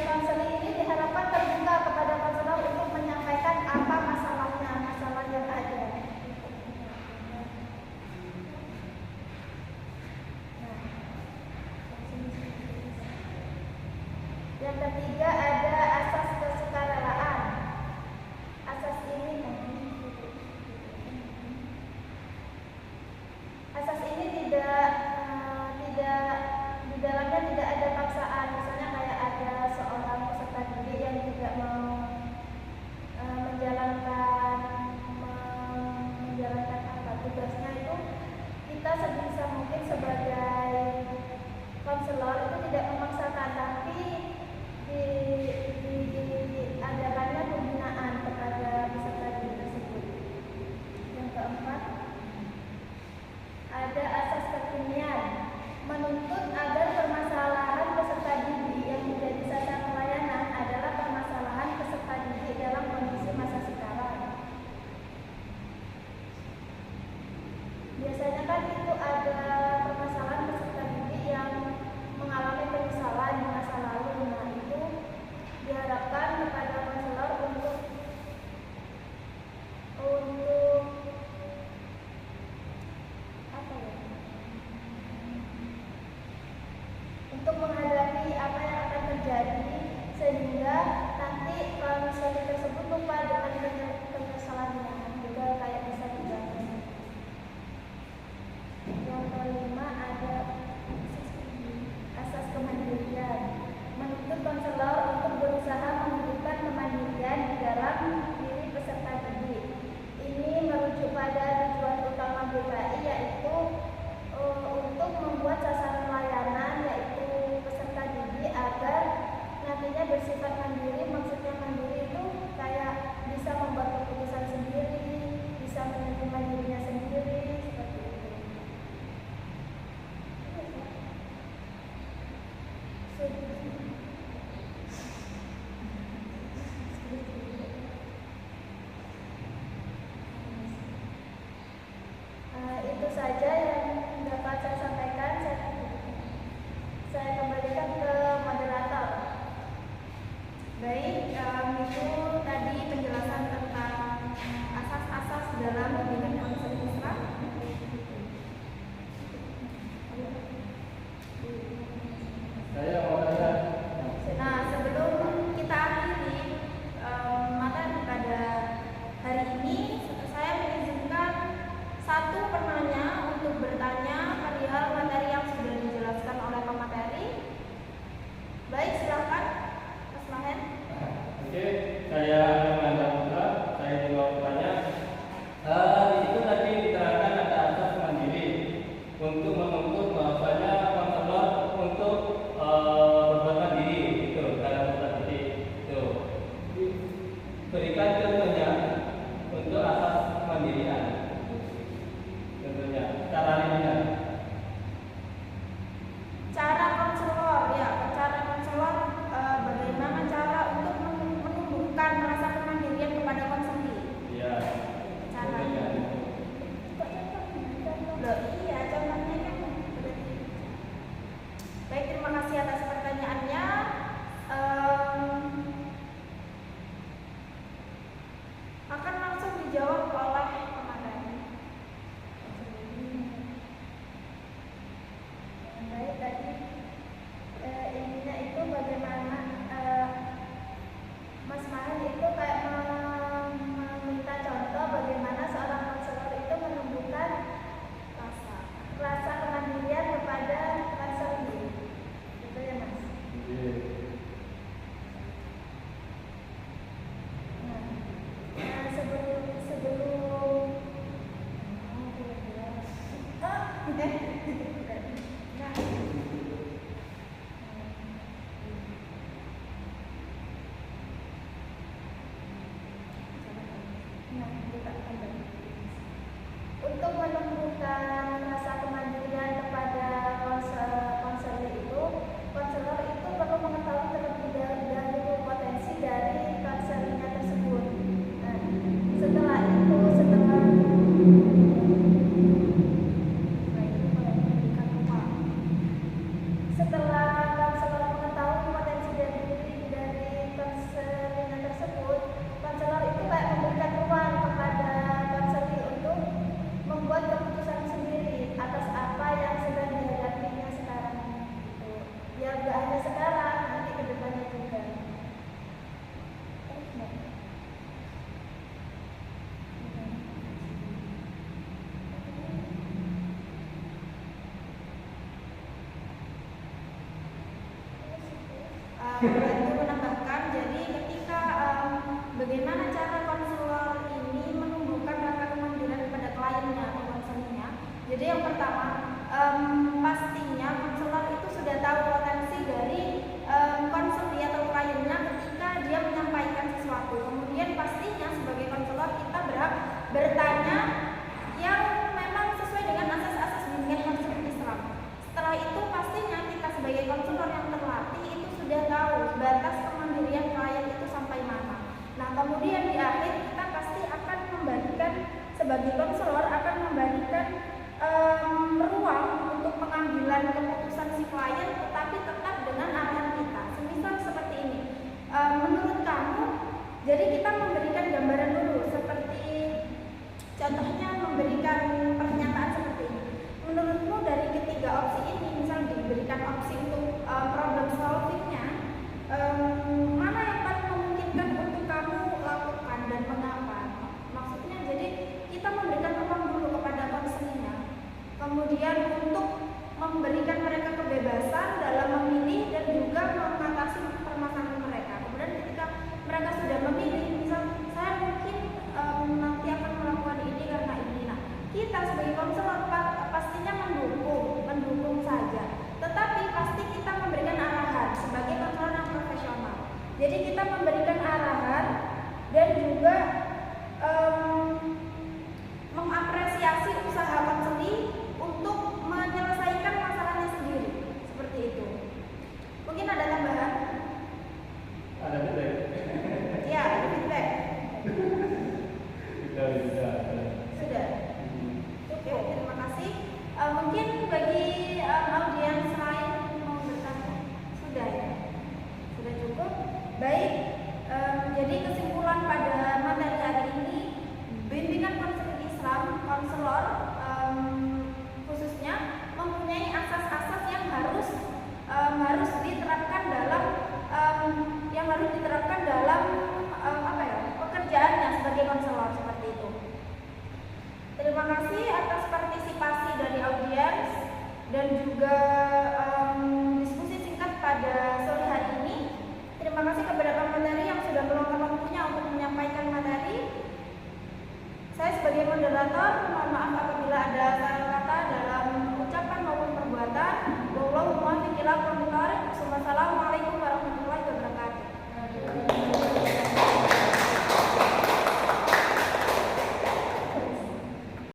Konseling ini diharapkan terbuka kepada konselor untuk menyampaikan apa masalahnya, masalah yang ada. Yang ketiga ada asas kesukarelaan. Asas ini tidak di dalamnya tidak ada paksaan. Misalnya kayak ada seorang peserta didik yang tidak mau menjalankan apa tugasnya, itu kita sebisa mungkin sebagai konselor itu tidak memaksakan, tapi diadakannya pembinaan kepada peserta didik tersebut. Yang keempat ada asas kekinian, menuntut agar permasalahan peserta didik yang menjadi sasaran pelayanan adalah permasalahan peserta didik dalam kondisi masa sekarang. Biasanya kan itu ada permasalahan peserta didik yang mengalami penyesalan di masa lalu. Nah, itu diharapkan kepada konselor untuk untuk menghadapi apa yang akan terjadi, sehingga nanti konseling tersebut lupa dengan penyesalannya, juga kayak bisa dibantu. Yang kelima ada asas kemandirian, menuntut konselor untuk berusaha menunjukkan kemandirian di dalam diri peserta didik. Ini merujuk pada tujuan utama BKI, yaitu untuk membuat sasaran layanan yaitu peserta didik agar nantinya bersifat mandiri. Maksudnya mandiri itu kayak bisa membuat keputusan sendiri, bisa menentukan dirinya sendiri, seperti itu. Itu saja yang dapat saya sampaikan. Saya kembalikan ke moderator. Baik, itu tadi penjelasan tentang asas-asas dalam pembinaan konseling mesra. Saya mau tanya. Nah, sebelum kita akhiri materi pada hari ini, saya mengizinkan satu penanya untuk bertanya perihal materi yang sudah dijelaskan oleh pemateri. Baik, silakan, Mas Mahen. Oke, saya Amanda Putra. Saya juga mau bertanya. Di situ tadi diterangkan ada asas mandiri untuk menuntut bahwasanya konselor untuk berbuat mandiri itu dalam peserta didik itu. Berikan contohnya untuk asas kemandirian. Contohnya, cara ininya. Cara konselor, ya, cara konselor bagaimana cara untuk menumbuhkan rasa kemandirian kepada konseli. Iya. Caranya. Loh, iya, contohnya kan berarti. Baik, terima kasih atas pertanyaannya. Itu menambahkan, jadi ketika bagaimana cara konselor ini menumbuhkan rasa kemandirian kepada kliennya atau konselnya. Jadi yang pertama, pastinya konselor itu sudah tahu potensi dari konseli atau kliennya ketika dia menyampaikan sesuatu. Kemudian pastinya sebagai konselor kita berhak bertanya yang memang sesuai dengan asas-asas bimbingan konseling Islam. Setelah itu pastinya kita sebagai konselor yang terlatih itu sudah tahu batas kemandirian klien itu sampai mana. Nah, kemudian di akhir kita pasti akan membagikan, sebagai konselor akan membagikan ruang untuk pengambilan keputusan si klien, tetapi tetap dengan arahan kita. Semisal seperti ini, menurut kamu, jadi kita memberikan gambaran dulu, seperti contohnya memberikan pernyataan seperti ini. Menurutmu dari ketiga opsi ini, misal diberikan opsi untuk problem solvingnya, mana yang paling memungkinkan untuk kamu lakukan dan mengapa? Maksudnya jadi kita memberikan ruang dulu kepada konselingnya, kemudian untuk memberikan mereka